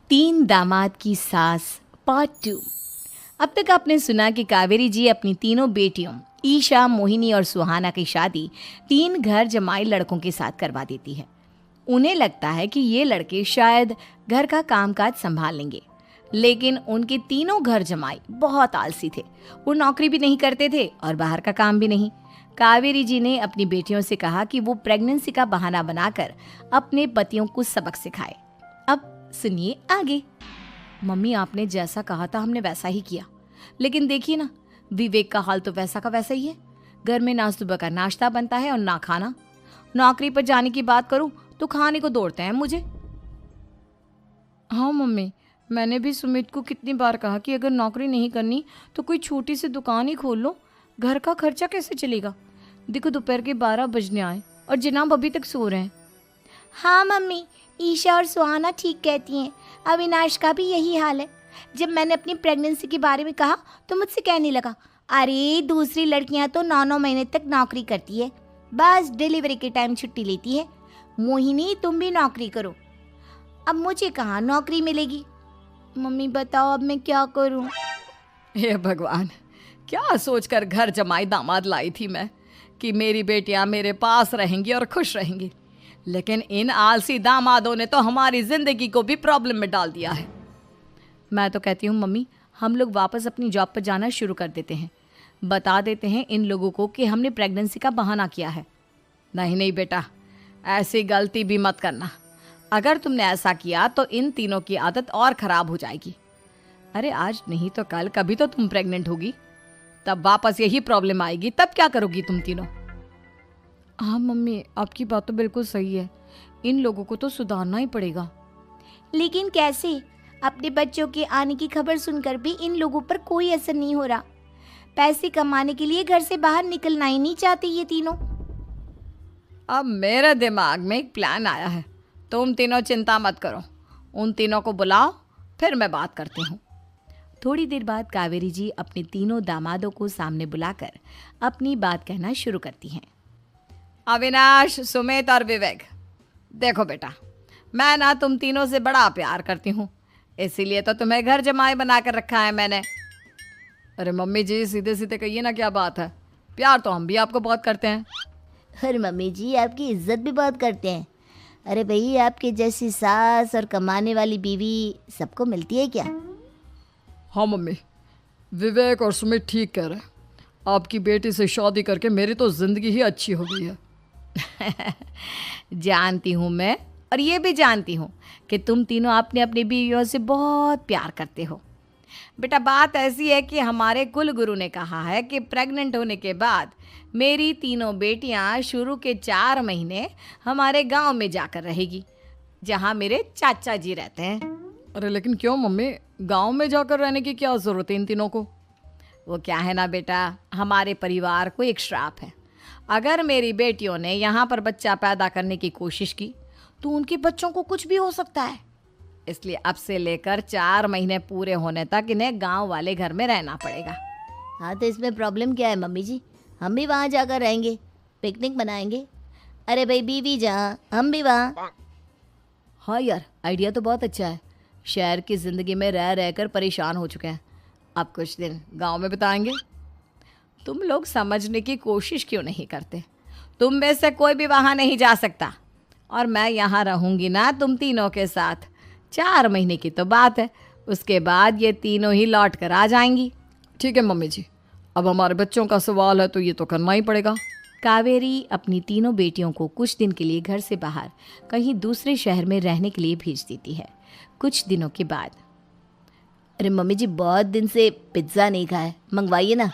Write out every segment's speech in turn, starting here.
तीन दामाद की सास पार्ट 2। अब तक आपने सुना कि कावेरी जी अपनी तीनों बेटियों ईशा, मोहिनी और सुहाना की शादी तीन घर जमाई लड़कों के साथ करवा देती है। उन्हें लगता है कि ये लड़के शायद घर का कामकाज संभाल लेंगे, लेकिन उनके तीनों घर जमाई बहुत आलसी थे। वो नौकरी भी नहीं करते थे और बाहर का काम भी नहीं। कावेरी जी ने अपनी बेटियों से कहा कि वो प्रेगनेंसी का बहाना बनाकर अपने पतियों को सबक सिखाए। अब सुनिए आगे। मम्मी, आपने जैसा कहा था हमने वैसा ही किया, लेकिन देखिए ना, विवेक का हाल तो वैसा का वैसा ही है। घर में ना सुबह का नाश्ता बनता है और ना खाना। नौकरी पर जाने की बात करूं तो खाने को दौड़ते हैं मुझे। हाँ मम्मी, मैंने भी सुमित को कितनी बार कहा कि अगर नौकरी नहीं करनी तो कोई छोटी सी दुकान ही खोल लो, घर का खर्चा कैसे चलेगा। देखो दोपहर के 12 बजने आए और जनाब अभी तक सो रहे हैं। हाँ मम्मी, ईशा और सुहाना ठीक कहती हैं। अविनाश का भी यही हाल है। जब मैंने अपनी प्रेगनेंसी के बारे में कहा तो मुझसे कहने लगा, अरे दूसरी लड़कियां तो 9-9 महीने तक नौकरी करती है, बस डिलीवरी के टाइम छुट्टी लेती है। मोहिनी, तुम भी नौकरी करो। अब मुझे कहाँ नौकरी मिलेगी। मम्मी बताओ अब मैं क्या करूँ। हे भगवान, क्या सोचकर घर जमाई दामाद लाई थी मैं कि मेरी बेटियां मेरे पास रहेंगी और खुश रहेंगी, लेकिन इन आलसी दामादों ने तो हमारी जिंदगी को भी प्रॉब्लम में डाल दिया है। मैं तो कहती हूँ मम्मी, हम लोग वापस अपनी जॉब पर जाना शुरू कर देते हैं। बता देते हैं इन लोगों को कि हमने प्रेगनेंसी का बहाना किया है। नहीं नहीं बेटा, ऐसी गलती भी मत करना। अगर तुमने ऐसा किया तो इन तीनों की आदत और ख़राब हो जाएगी। अरे आज नहीं तो कल कभी तो तुम प्रेग्नेंट होगी, तब वापस यही प्रॉब्लम आएगी। तब क्या करोगी तुम तीनों। हाँ मम्मी, आपकी बात तो बिल्कुल सही है। इन लोगों को तो सुधारना ही पड़ेगा। लेकिन कैसे? अपने बच्चों के आने की खबर सुनकर भी इन लोगों पर कोई असर नहीं हो रहा। पैसे कमाने के लिए घर से बाहर निकलना ही नहीं चाहते ये तीनों। अब मेरे दिमाग में एक प्लान आया है। तुम तीनों चिंता मत करो, उन तीनों को बुलाओ, फिर मैं बात करती हूँ। थोड़ी देर बाद कावेरी जी अपने तीनों दामादों को सामने बुलाकर अपनी बात कहना शुरू करती हैं। अविनाश, सुमित और विवेक, देखो बेटा, मैं ना तुम तीनों से बड़ा प्यार करती हूँ, इसीलिए तो तुम्हें घर जमाई बना कर रखा है मैंने। अरे मम्मी जी, सीधे सीधे कहिए ना, क्या बात है। प्यार तो हम भी आपको बहुत करते हैं। अरे मम्मी जी, आपकी इज्जत भी बहुत करते हैं। अरे भाई, आपके जैसी सास और कमाने वाली बीवी सबको मिलती है क्या? हाँ मम्मी, विवेक और सुमित ठीक कह रहे हैं। आपकी बेटी से शादी करके मेरी तो ज़िंदगी ही अच्छी हो गई है। जानती हूँ मैं, और ये भी जानती हूँ कि तुम तीनों अपने अपनी बीवियों से बहुत प्यार करते हो। बेटा, बात ऐसी है कि हमारे कुल गुरु ने कहा है कि प्रेग्नेंट होने के बाद मेरी तीनों बेटियां शुरू के 4 महीने हमारे गांव में जाकर रहेगी, जहां मेरे चाचा जी रहते हैं। अरे लेकिन क्यों मम्मी, गांव में जाकर रहने की क्या ज़रूरत है इन तीनों को। वो क्या है ना बेटा, हमारे परिवार को एक श्राप है। अगर मेरी बेटियों ने यहाँ पर बच्चा पैदा करने की कोशिश की तो उनके बच्चों को कुछ भी हो सकता है। इसलिए अब से लेकर 4 महीने पूरे होने तक इन्हें गांव वाले घर में रहना पड़ेगा। हाँ तो इसमें प्रॉब्लम क्या है मम्मी जी? हम भी वहाँ जाकर रहेंगे, पिकनिक मनाएंगे। अरे भाई, बीवी जहाँ हम भी वहाँ। हाँ यार, आइडिया तो बहुत अच्छा है। शहर की ज़िंदगी में रह रहकर परेशान हो चुके हैं, अब कुछ दिन गांव में बिताएंगे। तुम लोग समझने की कोशिश क्यों नहीं करते। तुम में से कोई भी वहाँ नहीं जा सकता, और मैं यहाँ रहूँगी ना तुम तीनों के साथ। 4 महीने की तो बात है, उसके बाद ये तीनों ही लौट कर आ जाएंगी। ठीक है मम्मी जी, अब हमारे बच्चों का सवाल है तो ये तो करना ही पड़ेगा। कावेरी अपनी तीनों बेटियों को कुछ दिन के लिए घर से बाहर कहीं दूसरे शहर में रहने के लिए भेज देती है। कुछ दिनों के बाद, अरे मम्मी जी, बहुत दिन से पिज्ज़ा नहीं खाया, मंगवाइए ना।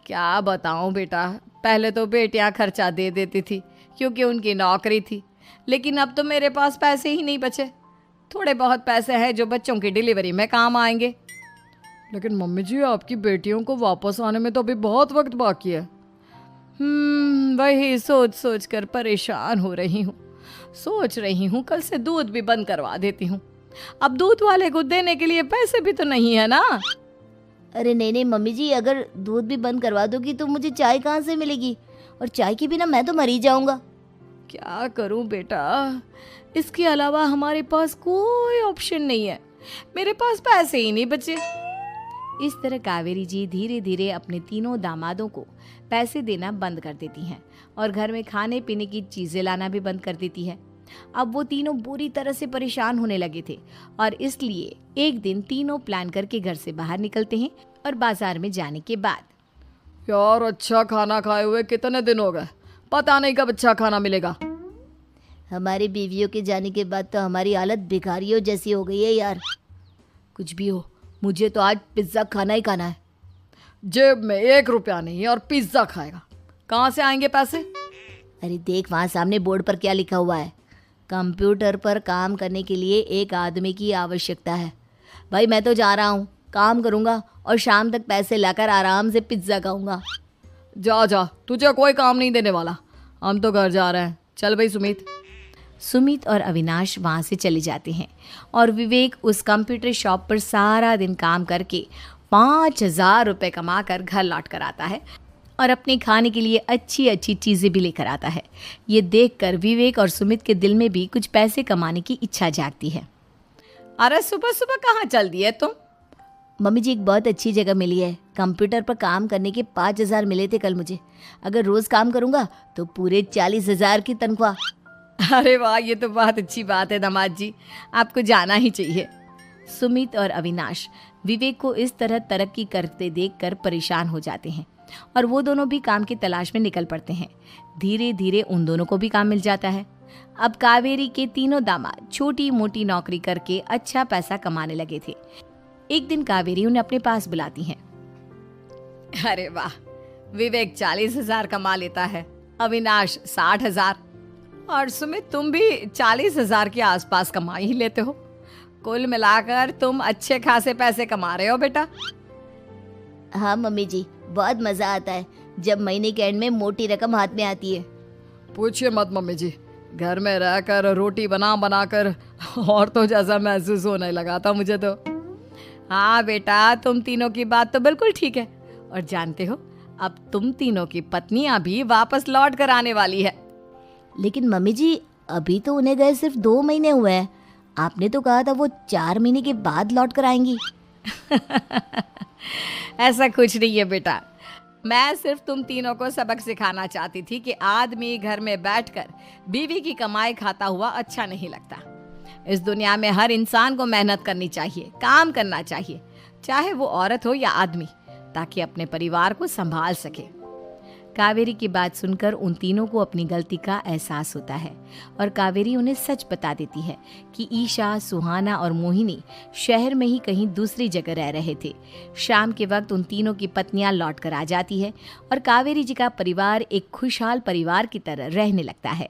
क्या बताऊं बेटा, पहले तो बेटियां खर्चा दे देती थी क्योंकि उनकी नौकरी थी, लेकिन अब तो मेरे पास पैसे ही नहीं बचे। थोड़े बहुत पैसे हैं जो बच्चों की डिलीवरी में काम आएंगे। लेकिन मम्मी जी, आपकी बेटियों को वापस आने में तो अभी बहुत वक्त बाकी है। वही सोच सोच कर परेशान हो रही हूँ। सोच रही हूँ कल से दूध भी बंद करवा देती हूँ। अब दूध वाले को देने के लिए पैसे भी तो नहीं है ना। अरे नहीं नहीं मम्मी जी, अगर दूध भी बंद करवा दोगी तो मुझे चाय कहाँ से मिलेगी? और चाय के बिना मैं तो मर ही जाऊँगा। क्या करूं बेटा, इसके अलावा हमारे पास कोई ऑप्शन नहीं है, मेरे पास पैसे ही नहीं बचे। इस तरह कावेरी जी धीरे धीरे अपने तीनों दामादों को पैसे देना बंद कर देती हैं और घर में खाने पीने की चीजें लाना भी बंद कर देती है। अब वो तीनों बुरी तरह से परेशान होने लगे थे और इसलिए एक दिन तीनों प्लान करके घर से बाहर निकलते हैं और बाजार में जाने के बाद यार अच्छा खाना खाए हुए कितने दिन हो गए, पता नहीं कब अच्छा खाना मिलेगा। हमारी बीवियों के जाने के बाद तो हमारी हालत भिखारियों जैसी हो गई है यार। कुछ भी हो, मुझे तो आज पिज्ज़ा खाना ही खाना है। जेब में 1 रुपया नहीं और पिज्ज़ा खाएगा, कहाँ से आएंगे पैसे? अरे देख वहाँ सामने बोर्ड पर क्या लिखा हुआ है, कंप्यूटर पर काम करने के लिए एक आदमी की आवश्यकता है। भाई मैं तो जा रहा हूँ, काम करूँगा और शाम तक पैसे लाकर आराम से पिज्ज़ा खाऊंगा। जा जा, तुझे कोई काम नहीं देने वाला, हम तो घर जा रहे हैं। चल भाई सुमित। सुमित और अविनाश वहाँ से चले जाते हैं और विवेक उस कंप्यूटर शॉप पर सारा दिन काम करके 5,000 रुपये कमा कर घर लौट कर आता है और अपने खाने के लिए अच्छी अच्छी चीज़ें भी लेकर आता है। ये देखकर विवेक और सुमित के दिल में भी कुछ पैसे कमाने की इच्छा जागती है। अरे सुबह सुबह कहाँ चल दिए तुम? मम्मी जी एक बहुत अच्छी जगह मिली है, कंप्यूटर पर काम करने के 5,000 मिले थे कल मुझे। अगर रोज़ काम करूँगा तो पूरे 40,000 की तनख्वाह। अरे वाह, ये तो बहुत अच्छी बात है दामाद जी, आपको जाना ही चाहिए। सुमित और अविनाश विवेक को इस तरह तरक्की करते देखकर परेशान हो जाते हैं और वो दोनों भी काम की तलाश में निकल पड़ते हैं। धीरे धीरे उन दोनों को भी काम मिल जाता है। अब कावेरी के तीनों दामाद छोटी मोटी नौकरी करके अच्छा पैसा कमाने लगे थे। एक दिन कावेरी उन्हें अपने पास बुलाती हैं। अरे वाह, विवेक 40,000 कमा लेता है, अविनाश 60,000 और सुमित तुम भी 40,000 के आसपास कमा ही लेते हो। कुल मिलाकर तुम अच्छे खासे पैसे कमा रहे हो बेटा। हाँ मम्मी जी, बहुत मज़ा आता है जब महीने के एंड में मोटी रकम हाथ में आती है। पूछिए मत मम्मी जी, घर में रहकर रोटी बना बनाकर और तो जैसा महसूस होने लगा था मुझे तो। हाँ बेटा, तुम तीनों की बात तो बिल्कुल ठीक है और जानते हो अब तुम तीनों की पत्नियां भी वापस लौट कर आने वाली है। लेकिन मम्मी जी अभी तो उन्हें गए सिर्फ 2 महीने हुए हैं, आपने तो कहा था वो 4 महीने के बाद लौट कर आएंगी। ऐसा कुछ नहीं है बेटा, मैं सिर्फ तुम तीनों को सबक सिखाना चाहती थी कि आदमी घर में बैठकर बीवी की कमाई खाता हुआ अच्छा नहीं लगता। इस दुनिया में हर इंसान को मेहनत करनी चाहिए, काम करना चाहिए, चाहे वो औरत हो या आदमी, ताकि अपने परिवार को संभाल सके। कावेरी की बात सुनकर उन तीनों को अपनी गलती का एहसास होता है और कावेरी उन्हें सच बता देती है कि ईशा, सुहाना और मोहिनी शहर में ही कहीं दूसरी जगह रह रहे थे। शाम के वक्त उन तीनों की पत्नियां लौट कर आ जाती है और कावेरी जी का परिवार एक खुशहाल परिवार की तरह रहने लगता है।